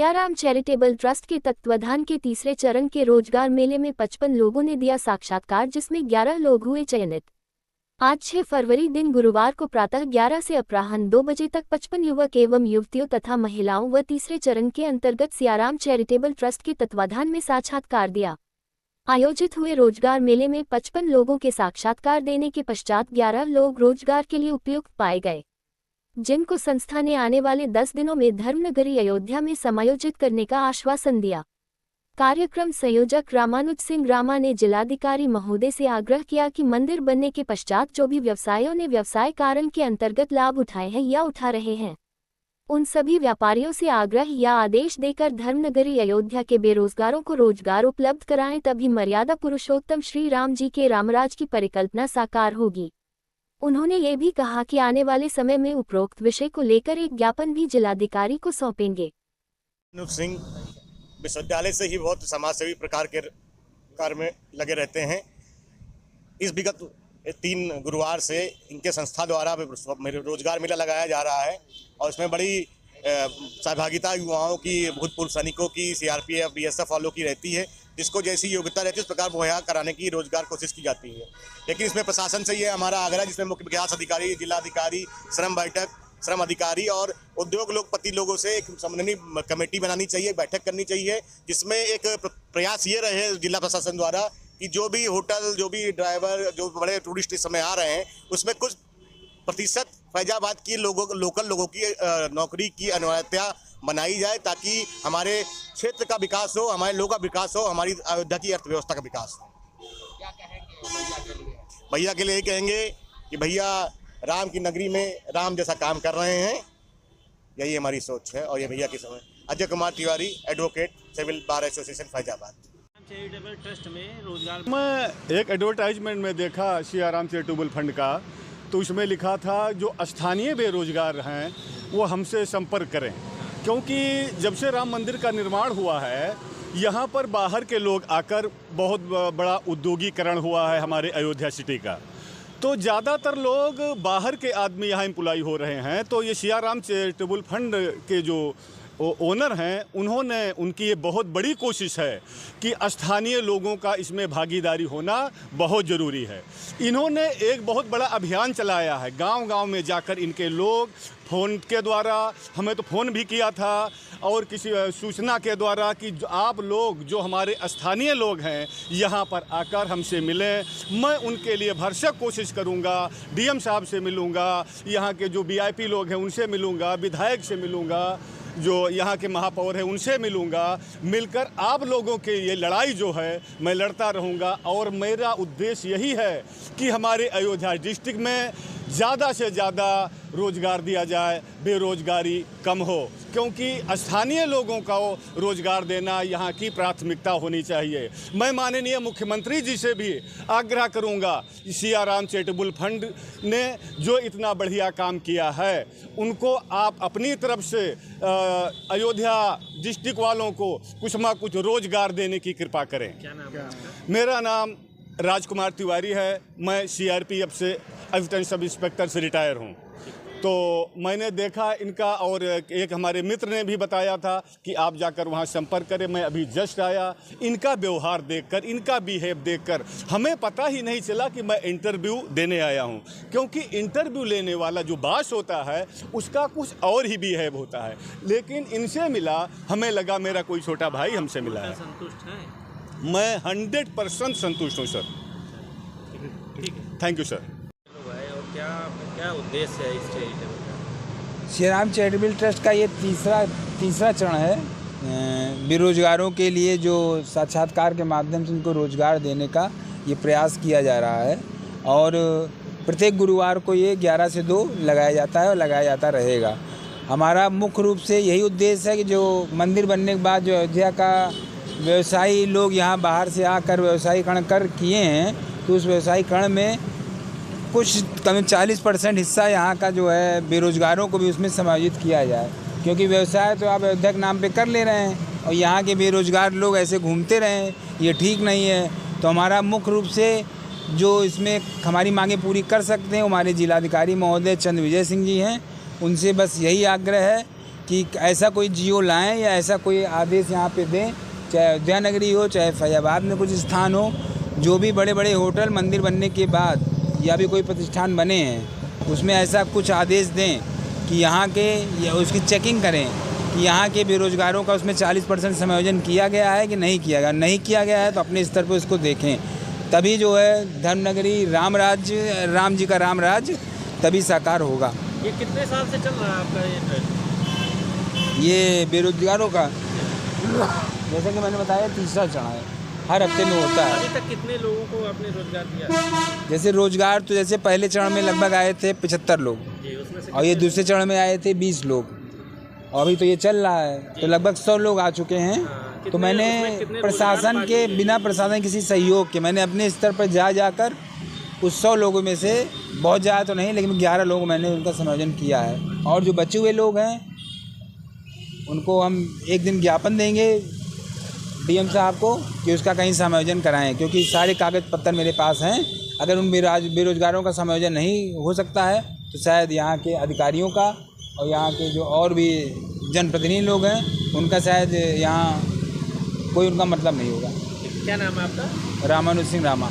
Siyaram charitable trust के तत्वाधान के तीसरे चरण के रोजगार मेले में 55 लोगों ने दिया साक्षात्कार, जिसमें 11 लोग हुए चयनित। आज 6 फरवरी दिन गुरुवार को प्रातः 11 से अपराह्न 2 बजे तक 55 युवक एवं युवतियों तथा महिलाओं व तीसरे चरण के अंतर्गत सियाराम चैरिटेबल ट्रस्ट के तत्वाधान में साक्षात्कार दिया। आयोजित हुए रोजगार मेले में 55 लोगों के साक्षात्कार देने के पश्चात 11 लोग रोजगार के लिए उपयुक्त पाए गए, जिनको संस्था ने आने वाले 10 दिनों में धर्मनगरी अयोध्या में समायोजित करने का आश्वासन दिया। कार्यक्रम संयोजक रामानुज सिंह रामा ने जिलाधिकारी महोदय से आग्रह किया कि मंदिर बनने के पश्चात जो भी व्यवसायियों ने व्यवसाय कारण के अंतर्गत लाभ उठाए हैं या उठा रहे हैं, उन सभी व्यापारियों से आग्रह या आदेश देकर धर्मनगरी अयोध्या के बेरोजगारों को रोजगार उपलब्ध कराएं, तभी मर्यादा पुरुषोत्तम श्री राम जी के रामराज की परिकल्पना साकार होगी। उन्होंने ये भी कहा कि आने वाले समय में उपरोक्त विषय को लेकर एक ज्ञापन भी जिलाधिकारी को सौंपेंगे। सिंह विश्वविद्यालय से ही बहुत समाजसेवी प्रकार के कार्य में लगे रहते हैं। इस विगत 3 गुरुवार से इनके संस्था द्वारा रोजगार मेला लगाया जा रहा है और इसमें बड़ी सहभागिता युवाओं की, भूतपूर्व सैनिकों की, सीआरपीएफ, बीएसएफ वालों की रहती है, जिसको जैसी योग्यता रहती है उस प्रकार मुहैया कराने की रोजगार कोशिश की जाती है। लेकिन इसमें प्रशासन से ये हमारा आग्रह, जिसमें मुख्य विकास अधिकारी, जिलाधिकारी, श्रम अधिकारी और उद्योग लोगपति लोगों से एक समन्वय कमेटी बनानी चाहिए, बैठक करनी चाहिए, जिसमें एक प्रयास ये रहे जिला प्रशासन द्वारा कि जो भी होटल, जो भी ड्राइवर, जो बड़े टूरिस्ट इस समय आ रहे हैं, उसमें कुछ प्रतिशत फैजाबाद की लोकल लोगों की नौकरी की अनिवार्यता बनाई जाए, ताकि हमारे क्षेत्र का विकास हो, हमारे लोगों का विकास हो, हमारी अयोध्या की अर्थव्यवस्था का विकास हो। क्या कहेंगे भैया के लिए कहेंगे कि भैया राम की नगरी में राम जैसा काम कर रहे हैं, यही हमारी सोच है और ये भैया की समय। Ajay Kumar Tiwari, advocate, civil bar association Faizabad. Charitable trust में रोजगार, मैं एक एडवर्टाइजमेंट में देखा सियाराम चैरिटेबल फंड का, तो उसमें लिखा था जो स्थानीय बेरोजगार हैं वो हमसे संपर्क करें, क्योंकि जब से राम मंदिर का निर्माण हुआ है यहाँ पर बाहर के लोग आकर बहुत बड़ा उद्योगीकरण हुआ है हमारे अयोध्या सिटी का, तो ज़्यादातर लोग बाहर के आदमी यहाँ एम्प्लॉय हो रहे हैं। तो ये सियाराम चैरिटेबल फंड के जो ओनर हैं, उन्होंने, उनकी ये बहुत बड़ी कोशिश है कि स्थानीय लोगों का इसमें भागीदारी होना बहुत ज़रूरी है। इन्होंने एक बहुत बड़ा अभियान चलाया है, गांव-गांव में जाकर इनके लोग फ़ोन के द्वारा, हमें तो फ़ोन भी किया था और किसी सूचना के द्वारा कि आप लोग जो हमारे स्थानीय लोग हैं यहाँ पर आकर हमसे मिलें। मैं उनके लिए भरसक कोशिश करूँगा, डीएम साहब से मिलूँगा, यहाँ के जो वीआईपी लोग हैं उनसे मिलूँगा, विधायक से मिलूँगा, जो यहाँ के महापौर हैं उनसे मिलूँगा। मिलकर आप लोगों के ये लड़ाई जो है मैं लड़ता रहूँगा और मेरा उद्देश्य यही है कि हमारे अयोध्या डिस्ट्रिक्ट में ज़्यादा से ज़्यादा रोज़गार दिया जाए, बेरोज़गारी कम हो, क्योंकि स्थानीय लोगों को रोज़गार देना यहाँ की प्राथमिकता होनी चाहिए। मैं माननीय मुख्यमंत्री जी से भी आग्रह करूँगा, सियाराम चैरिटेबल फंड ने जो इतना बढ़िया काम किया है, उनको आप अपनी तरफ से अयोध्या डिस्ट्रिक्ट वालों को कुछ ना कुछ रोज़गार देने की कृपा करें। क्या नाम है? मेरा नाम राजकुमार तिवारी है। मैं सीआरपीएफ से असिस्टेंट सब इंस्पेक्टर से रिटायर हूँ। तो मैंने देखा इनका, और एक हमारे मित्र ने भी बताया था कि आप जाकर वहाँ संपर्क करें। मैं अभी जस्ट आया, इनका व्यवहार देखकर, इनका बिहेव देखकर हमें पता ही नहीं चला कि मैं इंटरव्यू देने आया हूँ, क्योंकि इंटरव्यू लेने वाला जो बॉस होता है उसका कुछ और ही बिहेव होता है। लेकिन इनसे मिला, हमें लगा मेरा कोई छोटा भाई हमसे मिला है। संतुष्ट हैं? मैं 100% संतुष्ट हूँ सर। ठीक है, थैंक यू सर। और क्या उद्देश्य है इस चैरिटेबल का? सियाराम चैरिटेबल ट्रस्ट का ये तीसरा चरण है। बेरोजगारों के लिए जो साक्षात्कार के माध्यम से उनको रोजगार देने का ये प्रयास किया जा रहा है और प्रत्येक गुरुवार को ये 11 से 2 लगाया जाता है और लगाया जाता रहेगा। हमारा मुख्य रूप से यही उद्देश्य है कि जो मंदिर बनने के बाद जो अयोध्या का व्यवसायी लोग यहाँ बाहर से आकर व्यवसायीकरण किए हैं, तो उस व्यवसायीकरण में कुछ कम 40% हिस्सा यहाँ का जो है बेरोजगारों को भी उसमें समायोजित किया जाए, क्योंकि व्यवसाय तो आप अयोध्या के नाम पे कर ले रहे हैं और यहाँ के बेरोजगार लोग ऐसे घूमते रहें, ये ठीक नहीं है। तो हमारा मुख्य रूप से जो इसमें हमारी मांगें पूरी कर सकते हैं हमारे जिलाधिकारी महोदय चंद्र विजय सिंह जी हैं, उनसे बस यही आग्रह है कि ऐसा कोई जियो लाएं या ऐसा कोई आदेश यहाँ पे दें, चाहे अयोध्या नगरी हो, चाहे फैजाबाद में कुछ स्थान हो, जो भी बड़े बड़े होटल मंदिर बनने के बाद या भी कोई प्रतिष्ठान बने हैं, उसमें ऐसा कुछ आदेश दें कि यहाँ के या उसकी चेकिंग करें कि यहाँ के बेरोजगारों का उसमें 40% समायोजन किया गया है कि नहीं किया गया। नहीं किया गया है तो अपने स्तर पर उसको देखें, तभी जो है धर्मनगरी राम जी का राम राज्य तभी साकार होगा। ये कितने साल से चल रहा है आपका ये ट्रस्ट? ये बेरोजगारों का जैसा कि मैंने बताया तीसरा चरण है, हर हफ्ते में होता है। अभी तक कितने लोगों को आपने रोजगार दिया? जैसे रोजगार तो जैसे पहले चरण में लगभग आए थे 75 लोग जी, उसमें से और ये दूसरे चरण में आए थे 20 लोग और अभी तो ये चल रहा है तो लगभग 100 लोग आ चुके हैं। तो उसमें मैंने कितने प्रशासन रोजगार के बाकी बिना प्रशासन किसी सहयोग के मैंने अपने स्तर पर जाकर उस 100 लोगों में से बहुत ज़्यादा तो नहीं लेकिन 11 लोग मैंने उनका समायोजन किया है। और जो बचे हुए लोग हैं उनको हम एक दिन ज्ञापन देंगे डीएम साहब को कि उसका कहीं समायोजन कराएं, क्योंकि सारे कागज़ पत्तर मेरे पास हैं। अगर उन बेरोजगारों का समायोजन नहीं हो सकता है तो शायद यहाँ के अधिकारियों का और यहाँ के जो और भी जनप्रतिनिधि लोग हैं उनका शायद यहाँ कोई उनका मतलब नहीं होगा। क्या नाम है आपका? रामानुज सिंह रामा।